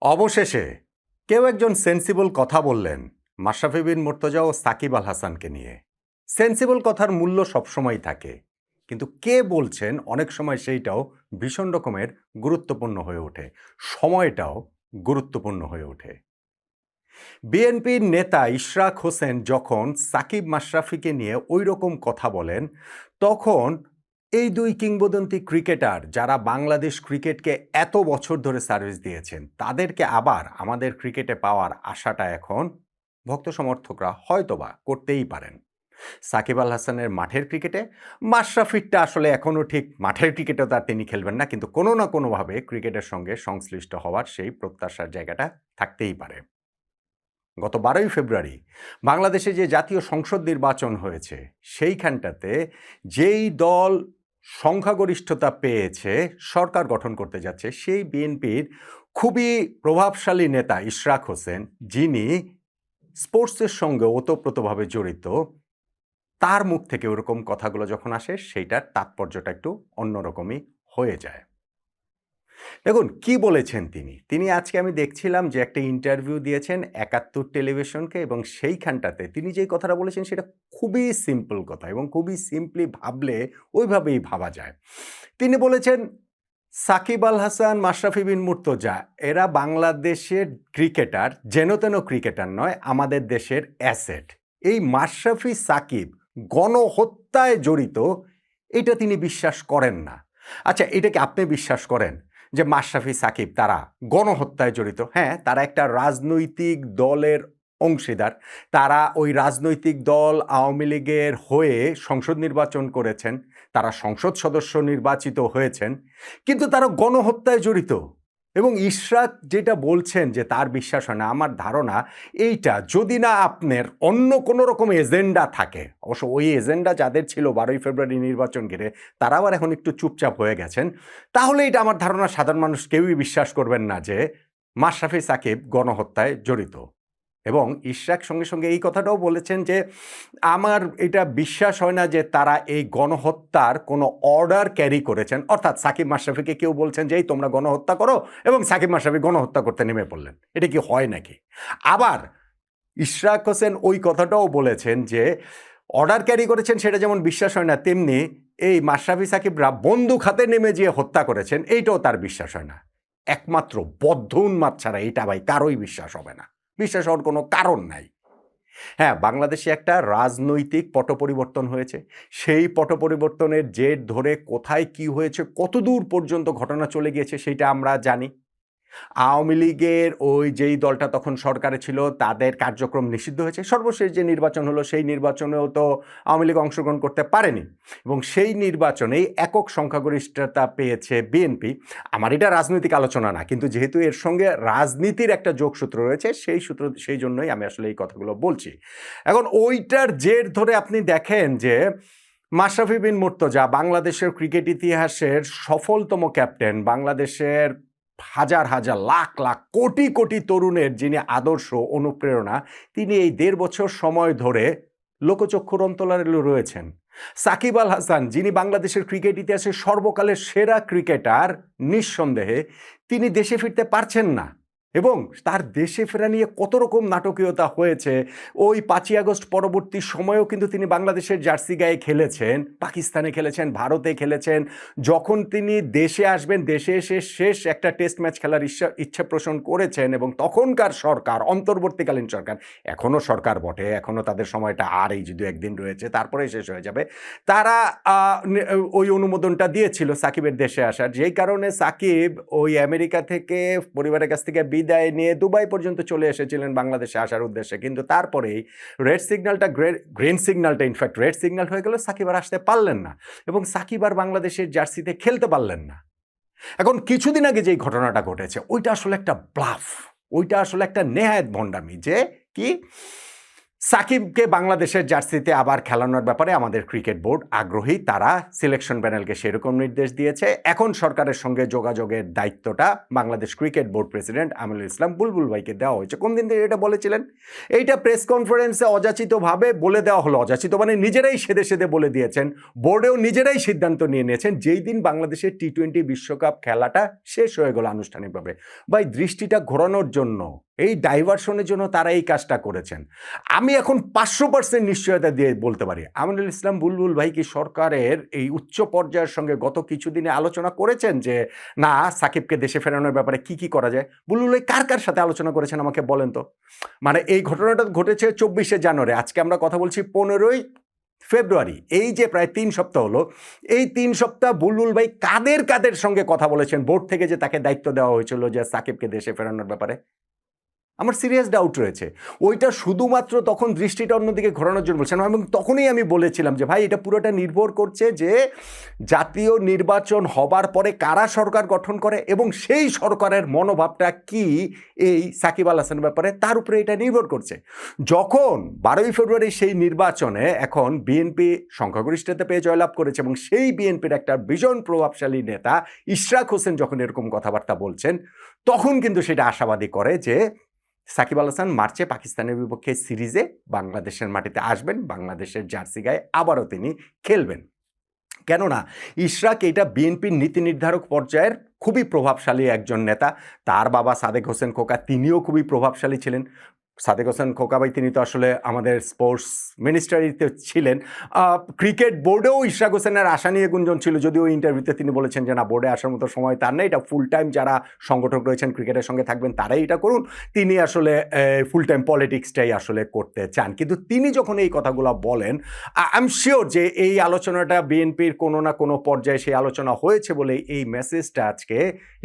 অবশেষে কেউ একজন সেন্সিবল কথা বললেন মাশরাফি বিন মুর্তজা ও সাকিব আল হাসানকে নিয়ে। সেন্সিবল কথার মূল্য সবসময় থাকে, কিন্তু কে বলছেন অনেক সময় সেইটাও ভীষণ রকমের গুরুত্বপূর্ণ হয়ে ওঠে, সময়টাও গুরুত্বপূর্ণ হয়ে ওঠে। বিএনপির নেতা ইশরাক হোসেন যখন সাকিব মাশরাফিকে নিয়ে ওই রকম কথা বলেন, তখন এই দুই কিংবদন্তি ক্রিকেটার যারা বাংলাদেশ ক্রিকেটকে এত বছর ধরে সার্ভিস দিয়েছেন, তাদেরকে আবার আমাদের ক্রিকেটে পাওয়ার আশাটা এখন ভক্ত সমর্থকরা হয়তোবা করতেই পারেন। সাকিব আল হাসানের মাঠের ক্রিকেটে, মাশরাফিরটা আসলে এখনও ঠিক মাঠের ক্রিকেটে তার তিনি খেলবেন না, কিন্তু কোনো না কোনোভাবে ক্রিকেটের সঙ্গে সংশ্লিষ্ট হওয়ার সেই প্রত্যাশার জায়গাটা থাকতেই পারে। গত 12ই ফেব্রুয়ারি বাংলাদেশে যে জাতীয় সংসদ নির্বাচন হয়েছে, সেইখানটাতে যেই দল সংখ্যাগরিষ্ঠতা পেয়েছে সরকার গঠন করতে যাচ্ছে, সেই বিএনপির খুবই প্রভাবশালী নেতা ইশরাক হোসেন, যিনি স্পোর্টসের সঙ্গে ওতপ্রোতভাবে জড়িত, তার মুখ থেকে ওরকম কথাগুলো যখন আসে, সেইটার তাৎপর্যটা একটু অন্যরকমই হয়ে যায়। দেখুন কি বলেছেন তিনি আজকে আমি দেখছিলাম যে একটা ইন্টারভিউ দিয়েছেন ৭১ টেলিভিশনকে, এবং সেইখানটাতে তিনি যেই কথাটা বলেছেন সেটা খুবই সিম্পল কথা, এবং খুবই সিম্পলি ভাবলে ওইভাবেই ভাবা যায়। তিনি বলেছেন সাকিব আল হাসান, মাশরাফি বিন মুর্তজা এরা বাংলাদেশের ক্রিকেটার, যেনতেন ক্রিকেটার নয়, আমাদের দেশের অ্যাসেট। এই মাশরাফি সাকিব গণহত্যায় জড়িত, এটা তিনি বিশ্বাস করেন না। আচ্ছা, এটাকে আপনি বিশ্বাস করেন যে মাশরাফি সাকিব তারা গণহত্যায় জড়িত? হ্যাঁ, তারা একটা রাজনৈতিক দলের অংশীদার। তারা ওই রাজনৈতিক দল আওয়ামী লীগের হয়ে সংসদ নির্বাচন করেছেন, তারা সংসদ সদস্য নির্বাচিত হয়েছেন, কিন্তু তারা গণহত্যায় জড়িত। এবং ইশরাক যেটা বলছেন যে তার বিশ্বাস হয় না, আমার ধারণা এইটা যদি না আপনার অন্য কোনো রকম এজেন্ডা থাকে, অবশ্য ওই এজেন্ডা যাদের ছিল 12ই ফেব্রুয়ারি নির্বাচন ঘিরে, তারা আবার এখন একটু চুপচাপ হয়ে গেছেন, তাহলে এটা আমার ধারণা সাধারণ মানুষ কেউই বিশ্বাস করবেন না যে মাশরাফি সাকিব গণহত্যায় জড়িত। এবং ইশরাক সঙ্গে সঙ্গে এই কথাটাও বলেছেন যে আমার এটা বিশ্বাস হয় না যে তারা এই গণহত্যার কোনো অর্ডার ক্যারি করেছেন, অর্থাৎ সাকিব মাশরাফিকে কেউ বলছেন যে এই তোমরা গণহত্যা করো, এবং সাকিব মাশরাফি গণহত্যা করতে নেমে পড়লেন। এটা কি হয় নাকি? আবার ইশরাক হোসেন ওই কথাটাও বলেছেন যে অর্ডার ক্যারি করেছেন সেটা যেমন বিশ্বাস হয় না, তেমনি এই মাশরাফি সাকিবরা বন্দুক হাতে নেমে যেয়ে হত্যা করেছেন এইটাও তার বিশ্বাস হয় না। একমাত্র বদ্ধ উন্মাদ ছাড়া এটা ভাই কারোই বিশ্বাস হবে না, বিশ্বাস হওয়ার কোনো কারণ নাই। হ্যাঁ, বাংলাদেশে একটা রাজনৈতিক পট পরিবর্তন হয়েছে। সেই পট পরিবর্তনের জের ধরে কোথায় কি হয়েছে, কতদূর পর্যন্ত ঘটনা চলে গিয়েছে সেইটা আমরা জানি। আওয়ামী লীগের ওই যেই দলটা তখন সরকারে ছিল, তাদের কার্যক্রম নিষিদ্ধ হয়েছে। সর্বশেষ যে নির্বাচন হলো, সেই নির্বাচনেও তো আওয়ামী লীগ অংশগ্রহণ করতে পারেনি, এবং সেই নির্বাচনেই একক সংখ্যাগরিষ্ঠতা পেয়েছে বিএনপি। আমার এটা রাজনৈতিক আলোচনা না, কিন্তু যেহেতু এর সঙ্গে রাজনীতির একটা যোগসূত্র রয়েছে, সেই জন্যই আমি আসলে এই কথাগুলো বলছি। এখন ওইটার জের ধরে আপনি দেখেন যে মাশরাফি বিন মুর্তজা বাংলাদেশের ক্রিকেট ইতিহাসের সফলতম ক্যাপ্টেন, বাংলাদেশের হাজার হাজার লাখ লাখ কোটি কোটি তরুণের যিনি আদর্শ অনুপ্রেরণা, তিনি এই ১.৫ বছর সময় ধরে লোকচক্ষুর অন্তরালে রয়েছেন। সাকিব আল হাসান, যিনি বাংলাদেশের ক্রিকেট ইতিহাসের সর্বকালের সেরা ক্রিকেটার, নিঃসন্দেহে তিনি দেশে ফিরতে পারছেন না, এবং তার দেশে ফেরা নিয়ে কত রকম নাটকীয়তা হয়েছে। ওই ৫ই আগস্ট পরবর্তী সময়েও কিন্তু তিনি বাংলাদেশের জার্সি গায়ে খেলেছেন, পাকিস্তানে খেলেছেন, ভারতে খেলেছেন। যখন তিনি দেশে আসবেন, দেশে এসে শেষ একটা টেস্ট ম্যাচ খেলার ইচ্ছা পোষণ করেছেন, এবং তখনকার সরকার, অন্তর্বর্তীকালীন সরকার, এখনও সরকার বটে, এখনও তাদের সময়টা আর এই যে ২-১ দিন রয়েছে, তারপরে শেষ হয়ে যাবে, তারা ওই অনুমোদনটা দিয়েছিল সাকিবের দেশে আসার। যেই কারণে সাকিব ওই আমেরিকা থেকে পরিবারের কাছ থেকে বিদায় নিয়ে দুবাই পর্যন্ত চলে এসেছিলেন বাংলাদেশে আসার উদ্দেশ্যে, কিন্তু তারপরেই রেড সিগন্যালটা গ্রিন সিগন্যালটা ইনফ্যাক্ট রেড সিগন্যাল হয়ে গেল, সাকিব আর আসতে পারলেন না, এবং সাকিব আর বাংলাদেশের জার্সিতে খেলতে পারলেন না। এখন কিছুদিন আগে যেই ঘটনাটা ঘটেছে, ওইটা আসলে একটা ব্লাফ, ওইটা আসলে একটা নেহায়েত ভণ্ডামি। যে কি সাকিবকে বাংলাদেশের জার্সিতে আবার খেলানোর ব্যাপারে আমাদের ক্রিকেট বোর্ড আগ্রহী। তারা সিলেকশন প্যানেলকে সেরকম নির্দেশ দিয়েছে। এখন সরকারের সঙ্গে যোগাযোগের দায়িত্বটা Bangladesh cricket board president Aminul Islam Bulbul ভাইকে দেওয়া হয়েছে। কোন দিন থেকে এটা বলেছিলেন? এইটা প্রেস কনফারেন্সে অযাচিতভাবে বলে দেওয়া হলো। অযাচিত মানে নিজেরাই সেদে সেদে বলে দিয়েছেন। বোর্ডেও নিজেরাই সিদ্ধান্ত নিয়ে নিয়েছেন যেই দিন বাংলাদেশের টি-20 বিশ্বকাপ খেলাটা শেষ হয়ে গেল আনুষ্ঠানিকভাবে। ভাই, দৃষ্টিটা ঘোরানোর জন্য, এই ডাইভারশনের জন্য তারা এই কাজটা করেছেন। আমি এখন 500% নিশ্চয়তা দিয়ে বলতে পারি, আমিনুল ইসলাম বুলবুল ভাই কি সরকারের এই উচ্চ পর্যায়ের সঙ্গে গত কিছুদিনে আলোচনা করেছেন যে না, সাকিবকে দেশে ফেরানোর ব্যাপারে কি কি করা যায়? বুলবুল ভাই কার কার সাথে আলোচনা করেছেন আমাকে বলেন তো। মানে এই ঘটনাটা ঘটেছে 24শে জানুয়ারি, আজকে আমরা কথা বলছি 15ই ফেব্রুয়ারি। এই যে প্রায় 3 সপ্তাহ হলো, এই 3 সপ্তাহ বুলবুল ভাই কাদের কাদের সঙ্গে কথা বলেছেন বোর্ড থেকে যে তাকে দায়িত্ব দেওয়া হয়েছিল যে সাকিবকে দেশে ফেরানোর ব্যাপারে? আমার সিরিয়াস ডাউট রয়েছে। ওইটা শুধুমাত্র তখন দৃষ্টিটা অন্যদিকে ঘোরানোর জন্য বলছেন, এবং তখনই আমি বলেছিলাম যে ভাই, এটা পুরোটা নির্ভর করছে যে জাতীয় নির্বাচন হবার পরে কারা সরকার গঠন করে এবং সেই সরকারের মনোভাবটা কি এই সাকিব আল হাসানের ব্যাপারে, তার উপরে এটা নির্ভর করছে। যখন 12ই ফেব্রুয়ারি সেই নির্বাচনে এখন বিএনপি সংখ্যাগরিষ্ঠতা পেয়ে জয়লাভ করেছে এবং সেই বিএনপির একটা ভীষণ প্রভাবশালী নেতা ইশরাক হোসেন যখন এরকম কথাবার্তা বলছেন, তখন কিন্তু সেটা আশাবাদী করে যে সাকিব আল হাসান মার্চে পাকিস্তানের বিপক্ষে সিরিজে বাংলাদেশের মাটিতে আসবেন, বাংলাদেশের জার্সি গায়ে আবারও তিনি খেলবেন। কেননা ইশরাক এটা বিএনপির নীতি নির্ধারক পর্যায়ের খুবই প্রভাবশালী একজন নেতা। তার বাবা সাদেক হোসেন খোকা, তিনিও খুবই প্রভাবশালী ছিলেন। সাদেক হোসেন খোকা ভাই তিনি তো আসলে আমাদের স্পোর্টস মিনিস্টারিতে ছিলেন। ক্রিকেট বোর্ডেও ইশরাক হোসেনের আশা নিয়ে গুঞ্জন ছিল, যদিও ইন্টারভিউতে তিনি বলেছেন যে না, বোর্ডে আসার মতো সময় তার নেই, এটা ফুল টাইম যারা সংগঠক রয়েছেন ক্রিকেটের সঙ্গে থাকবেন তারাই এটা করুন, তিনি আসলে ফুল টাইম পলিটিক্সটাই আসলে করতে চান। কিন্তু তিনি যখন এই কথাগুলো বলেন, আই এম শিওর যে এই আলোচনাটা বিএনপির কোনো না কোনো পর্যায়ে সেই আলোচনা হয়েছে বলে এই মেসেজটা আজকে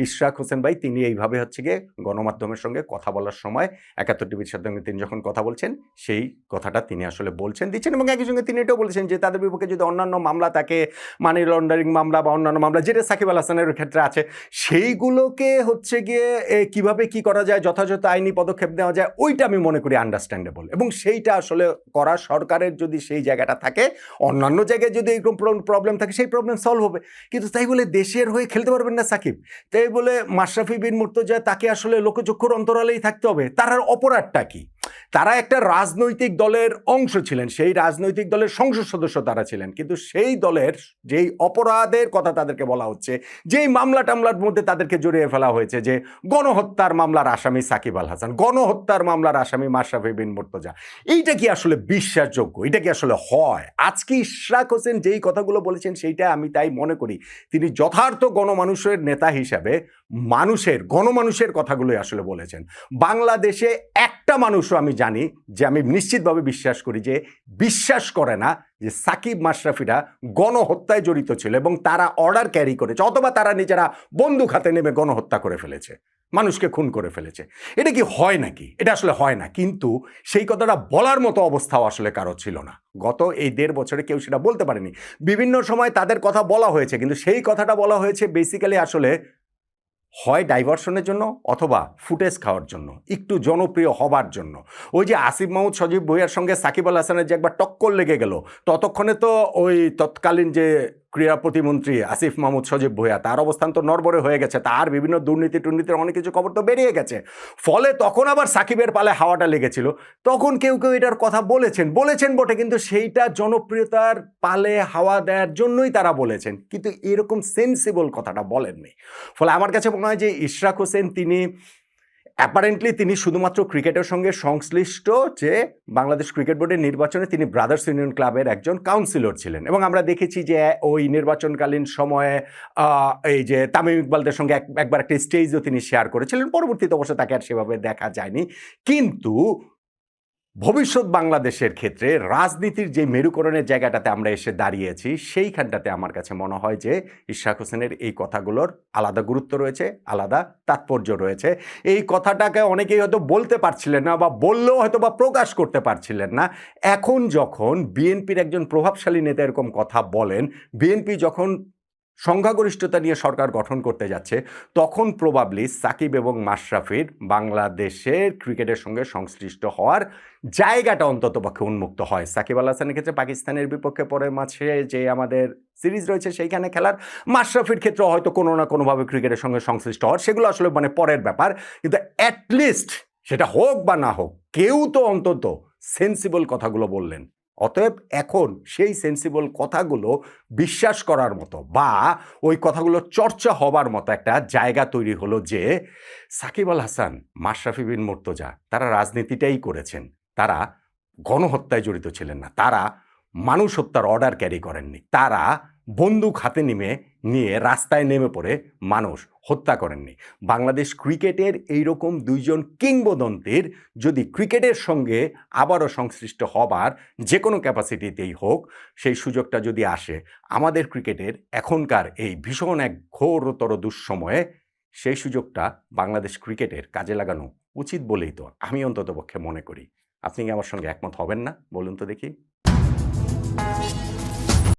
ইশরাক হোসেন ভাই তিনি এইভাবে হচ্ছে গিয়ে গণমাধ্যমের সঙ্গে কথা বলার সময় 71 টিভির সাথে তিনি যখন কথা বলছেন সেই কথাটা তিনি আসলে বলছেন দিচ্ছেন। এবং একই সঙ্গে তিনি এটাও বলেছেন যে তাদের বিপক্ষে যদি অন্যান্য মামলা থাকে, মানি লন্ডারিং মামলা বা অন্যান্য মামলা যেটা সাকিব আল হাসানের ক্ষেত্রে আছে, সেইগুলোকে হচ্ছে গিয়ে কিভাবে কি করা যায়, যথাযথ আইনি পদক্ষেপ নেওয়া যায়, ওইটা আমি মনে করি আন্ডারস্ট্যান্ডেবল। এবং সেইটা আসলে করা সরকারের যদি সেই জায়গাটা থাকে, অন্যান্য জায়গায় যদি এরকম প্রবলেম থাকে সেই প্রবলেম সলভ হবে। কিন্তু তাই বলে দেশের হয়ে খেলতে পারবেন না সাকিব, তাই বলে মাশরাফি বিন মুর্তজা তাকে আসলে লোকচক্ষুর অন্তরালেই থাকতে হবে, তার অপরাধটা কি? তারা একটা রাজনৈতিক দলের অংশ ছিলেন, সেই রাজনৈতিক দলের সংসদ সদস্য তারা ছিলেন, কিন্তু সেই দলের যেই অপরাধের কথা তাদেরকে বলা হচ্ছে, যেই মামলা টামলার মধ্যে তাদেরকে জড়িয়ে ফেলা হয়েছে, যে গণহত্যার মামলার আসামি সাকিব আল হাসান, গণহত্যার মামলার আসামি মাশরাফি বিন মুর্তজা, এইটা কি আসলে বিশ্বাসযোগ্য? এটা কি আসলে হয়? আজকে ইশরাক হোসেন যেই কথাগুলো বলেছেন সেইটা আমি তাই মনে করি তিনি যথার্থ গণমানুষের নেতা হিসাবে গণমানুষের কথাগুলোই আসলে বলেছেন। বাংলাদেশে একটা মানুষও আমি জানি যে, আমি নিশ্চিতভাবে বিশ্বাস করি যে বিশ্বাস করে না যে সাকিব মাশরাফিরা গণহত্যায় জড়িত ছিল এবং তারা অর্ডার ক্যারি করেছে, অথবা তারা নিজেরা বন্দুক হাতে নেমে গণহত্যা করে ফেলেছে, মানুষকে খুন করে ফেলেছে। এটা কি হয় নাকি? এটা আসলে হয় না। কিন্তু সেই কথাটা বলার মতো অবস্থাও আসলে কারো ছিল না। গত এই 1.5 বছরে কেউ সেটা বলতে পারেনি। বিভিন্ন সময় তাদের কথা বলা হয়েছে, কিন্তু সেই কথাটা বলা হয়েছে বেসিক্যালি আসলে হয় ডাইভারশনের জন্য অথবা ফুটেজ খাওয়ার জন্য, একটু জনপ্রিয় হবার জন্য। ওই যে আসিফ মাহমুদ সজীব ভুঁইয়ার সঙ্গে সাকিব আল হাসানের যে একবার টক্কর লেগে গেল, ততক্ষণে তো ওই তৎকালীন যে ক্রীড়া প্রতিমন্ত্রী আসিফ মাহমুদ সজীব ভুঁইয়া, তার অবস্থান তো নড়বড়ে হয়ে গেছে, তার বিভিন্ন দুর্নীতির অনেক কিছু খবর তো বেরিয়ে গেছে। ফলে তখন আবার সাকিবের পালে হাওয়াটা লেগেছিল। তখন কেউ এটার কথা বলেছেন বটে, কিন্তু সেইটা জনপ্রিয়তার পালে হাওয়া দেওয়ার জন্যই তারা বলেছেন, কিন্তু এরকম সেন্সিবল কথাটা বলেননি। ফলে আমার কাছে মনে হয় যে ইশরাক হোসেন তিনি অ্যাপারেন্টলি তিনি শুধুমাত্র ক্রিকেটের সঙ্গে সংশ্লিষ্ট, যে বাংলাদেশ ক্রিকেট বোর্ডের নির্বাচনে তিনি ব্রাদার্স ইউনিয়ন ক্লাবের একজন কাউন্সিলর ছিলেন। এবং আমরা দেখেছি যে ওই নির্বাচনকালীন সময়ে এই যে তামিম ইকবালদের সঙ্গে একবার একটা স্টেজও তিনি শেয়ার করেছিলেন। পরবর্তীতে অবশ্য তাকে আর সেভাবে দেখা যায়নি। কিন্তু ভবিষ্যৎ বাংলাদেশের ক্ষেত্রে রাজনীতির যে মেরুকরণের জায়গাটাতে আমরা এসে দাঁড়িয়েছি, সেইখানটাতে আমার কাছে মনে হয় যে ইশরাক হোসেনের এই কথাগুলোর আলাদা গুরুত্ব রয়েছে, আলাদা তাৎপর্য রয়েছে। এই কথাটাকে অনেকেই হয়তো বলতে পারছিলেন না, বা বললেও হয়তো বা প্রকাশ করতে পারছিলেন না। এখন যখন বিএনপির একজন প্রভাবশালী নেতা এরকম কথা বলেন, বিএনপি যখন সংখ্যাগরিষ্ঠতা নিয়ে সরকার গঠন করতে যাচ্ছে, তখন প্রবাবলি সাকিব এবং মাশরাফির বাংলাদেশের ক্রিকেটের সঙ্গে সংশ্লিষ্ট হওয়ার জায়গাটা অন্ততপক্ষে উন্মুক্ত হয়। সাকিব আল হাসানের ক্ষেত্রে পাকিস্তানের বিপক্ষে পরের মাঝে যে আমাদের সিরিজ রয়েছে সেইখানে খেলার, মাশরাফির ক্ষেত্রে হয়তো কোনো না কোনোভাবে ক্রিকেটের সঙ্গে সংশ্লিষ্ট হওয়ার, সেগুলো আসলে মানে পরের ব্যাপার। কিন্তু অ্যাটলিস্ট সেটা হোক বা না হোক, কেউ তো অন্তত সেন্সিবল কথাগুলো বললেন। অতএব এখন সেই সেন্সিবল কথাগুলো বিশ্বাস করার মতো বা ওই কথাগুলো চর্চা হবার মতো একটা জায়গা তৈরি হলো যে সাকিব আল হাসান, মাশরাফি বিন মুর্তজা তারা রাজনীতিটাই করেছেন, তারা গণহত্যায় জড়িত ছিলেন না, তারা মানুষ হত্যার অর্ডার ক্যারি করেননি, তারা বন্দুক হাতে নিয়ে রাস্তায় নেমে পড়ে মানুষ হত্যা করেননি। বাংলাদেশ ক্রিকেটের এইরকম দুইজন কিংবদন্তির যদি ক্রিকেটের সঙ্গে আবারও সংশ্লিষ্ট হবার যে কোনো ক্যাপাসিটিতেই হোক, সেই সুযোগটা যদি আসে আমাদের ক্রিকেটের এখনকার এই ভীষণ এক ঘোরতর দুঃসময়ে, সেই সুযোগটা বাংলাদেশ ক্রিকেটের কাজে লাগানো উচিত বলেই তো আমি অন্ততপক্ষে মনে করি। আপনি কি আমার সঙ্গে একমত হবেন না? বলুন তো দেখি।